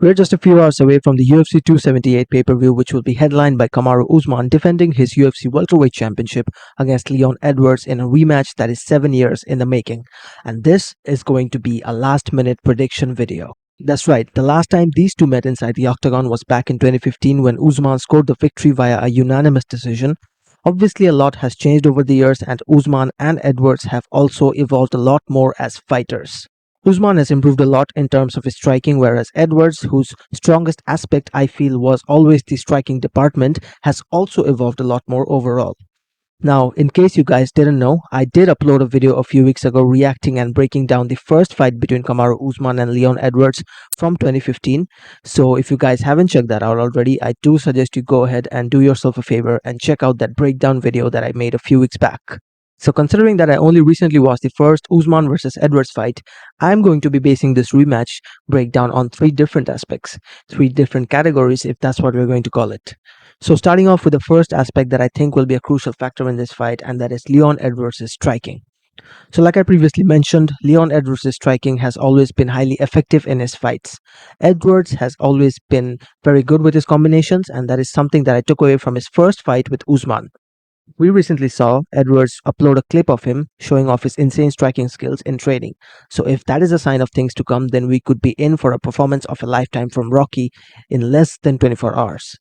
We're just a few hours away from the UFC 278 pay-per-view, which will be headlined by Kamaru Usman defending his UFC welterweight championship against Leon Edwards in a rematch that is 7 years in the making. And this is going to be a last-minute prediction video. That's right, the last time these two met inside the octagon was back in 2015 when Usman scored the victory via a unanimous decision. Obviously, a lot has changed over the years, and Usman and Edwards have also evolved a lot more as fighters. Usman has improved a lot in terms of his striking, whereas Edwards, whose strongest aspect I feel was always the striking department, has also evolved a lot more overall. Now, in case you guys didn't know, I did upload a video a few weeks ago reacting and breaking down the first fight between Kamaru Usman and Leon Edwards from 2015. So if you guys haven't checked that out already, I do suggest you go ahead and do yourself a favor and check out that breakdown video that I made a few weeks back. So considering that I only recently watched the first Usman versus Edwards fight, I'm going to be basing this rematch breakdown on three different aspects, three different categories if that's what we're going to call it. So starting off with the first aspect that I think will be a crucial factor in this fight, and that is Leon Edwards' striking. So like I previously mentioned, Leon Edwards' striking has always been highly effective in his fights. Edwards has always been very good with his combinations, and that is something that I took away from his first fight with Usman. We recently saw Edwards upload a clip of him showing off his insane striking skills in training. So if that is a sign of things to come, then we could be in for a performance of a lifetime from Rocky in less than 24 hours.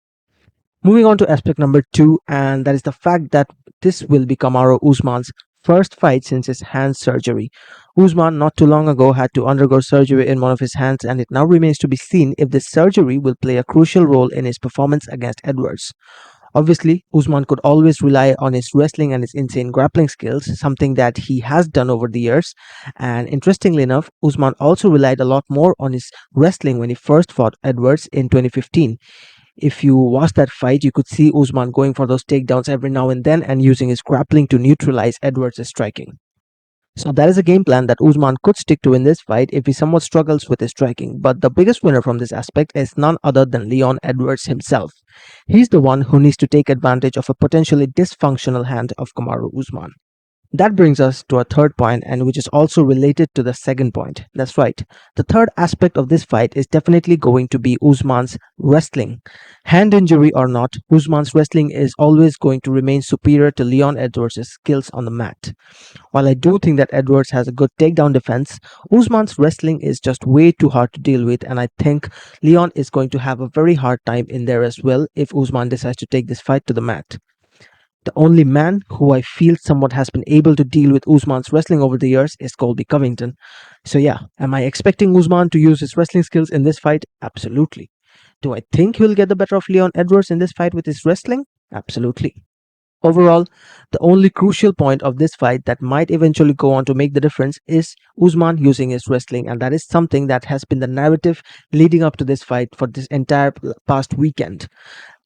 Moving on to aspect number two, and that is the fact that this will be Kamaru Usman's first fight since his hand surgery. Usman not too long ago had to undergo surgery in one of his hands, and it now remains to be seen if this surgery will play a crucial role in his performance against Edwards. Obviously, Usman could always rely on his wrestling and his insane grappling skills, something that he has done over the years. And interestingly enough, Usman also relied a lot more on his wrestling when he first fought Edwards in 2015. If you watch that fight, you could see Usman going for those takedowns every now and then and using his grappling to neutralize Edwards' striking. So that is a game plan that Usman could stick to in this fight if he somewhat struggles with his striking. But the biggest winner from this aspect is none other than Leon Edwards himself. He's the one who needs to take advantage of a potentially dysfunctional hand of Kamaru Usman. That brings us to a third point, and which is also related to the second point. That's right. The third aspect of this fight is definitely going to be Usman's wrestling. Hand injury or not, Usman's wrestling is always going to remain superior to Leon Edwards' skills on the mat. While I do think that Edwards has a good takedown defense, Usman's wrestling is just way too hard to deal with, and I think Leon is going to have a very hard time in there as well if Usman decides to take this fight to the mat. The only man who I feel somewhat has been able to deal with Usman's wrestling over the years is Colby Covington. So yeah, am I expecting Usman to use his wrestling skills in this fight? Absolutely. Do I think he'll get the better of Leon Edwards in this fight with his wrestling? Absolutely. Overall, the only crucial point of this fight that might eventually go on to make the difference is Usman using his wrestling, and that is something that has been the narrative leading up to this fight for this entire past weekend.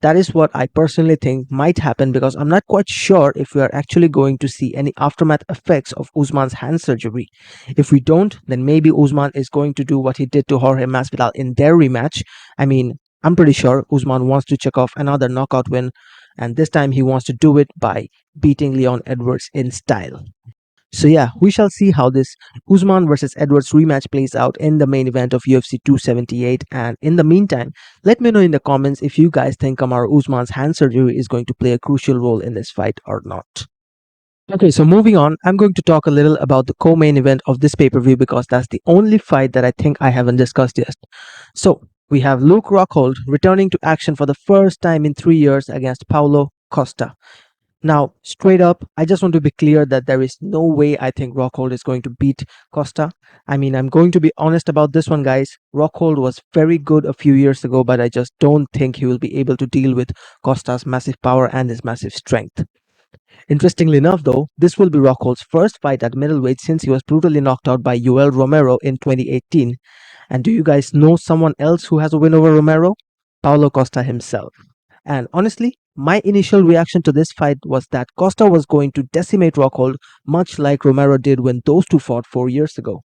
That is what I personally think might happen, because I'm not quite sure if we are actually going to see any aftermath effects of Usman's hand surgery. If we don't, then maybe Usman is going to do what he did to Jorge Masvidal in their rematch. I mean, I'm pretty sure Usman wants to check off another knockout win, and this time he wants to do it by beating Leon Edwards in style. So yeah, we shall see how this Usman versus Edwards rematch plays out in the main event of UFC 278. And in the meantime, let me know in the comments if you guys think Kamaru Usman's hand surgery is going to play a crucial role in this fight or not. Okay, so moving on, I'm going to talk a little about the co-main event of this pay-per-view, because that's the only fight that I think I haven't discussed yet. So we have Luke Rockhold returning to action for the first time in 3 years against Paulo Costa. Now, straight up, I just want to be clear that there is no way I think Rockhold is going to beat Costa. I mean, I'm going to be honest about this one, guys. Rockhold was very good a few years ago, but I just don't think he will be able to deal with Costa's massive power and his massive strength. Interestingly enough, though, this will be Rockhold's first fight at middleweight since he was brutally knocked out by Yoel Romero in 2018. And do you guys know someone else who has a win over Romero? Paulo Costa himself. And honestly, my initial reaction to this fight was that Costa was going to decimate Rockhold, much like Romero did when those two fought 4 years ago.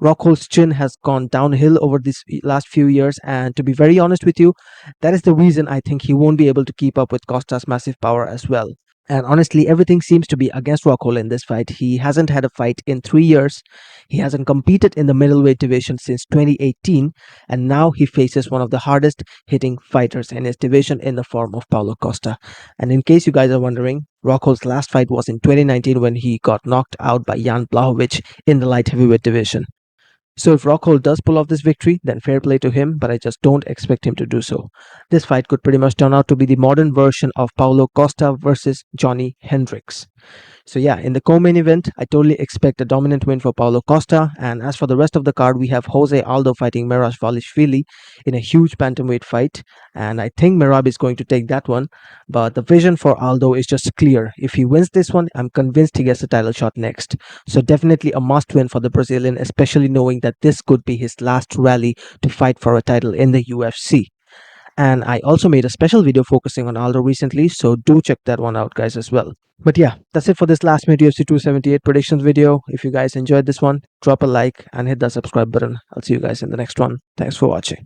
Rockhold's chin has gone downhill over these last few years, and to be very honest with you, that is the reason I think he won't be able to keep up with Costa's massive power as well. And honestly, everything seems to be against Rockhold in this fight. He hasn't had a fight in 3 years. He hasn't competed in the middleweight division since 2018. And now he faces one of the hardest hitting fighters in his division in the form of Paulo Costa. And in case you guys are wondering, Rockhold's last fight was in 2019 when he got knocked out by Jan Blachowicz in the light heavyweight division. So if Rockhold does pull off this victory, then fair play to him, but I just don't expect him to do so. This fight could pretty much turn out to be the modern version of Paulo Costa versus Johnny Hendricks. So yeah, in the co-main event, I totally expect a dominant win for Paulo Costa. And as for the rest of the card, we have Jose Aldo fighting Merab Valishvili in a huge bantamweight fight. And I think Merab is going to take that one. But the vision for Aldo is just clear. If he wins this one, I'm convinced he gets a title shot next. So definitely a must win for the Brazilian, especially knowing that this could be his last rally to fight for a title in the UFC. And I also made a special video focusing on Aldo recently, so do check that one out, guys, as well. But yeah, that's it for this last minute UFC 278 predictions video. If you guys enjoyed this one, drop a like and hit that subscribe button. I'll see you guys in the next one. Thanks for watching.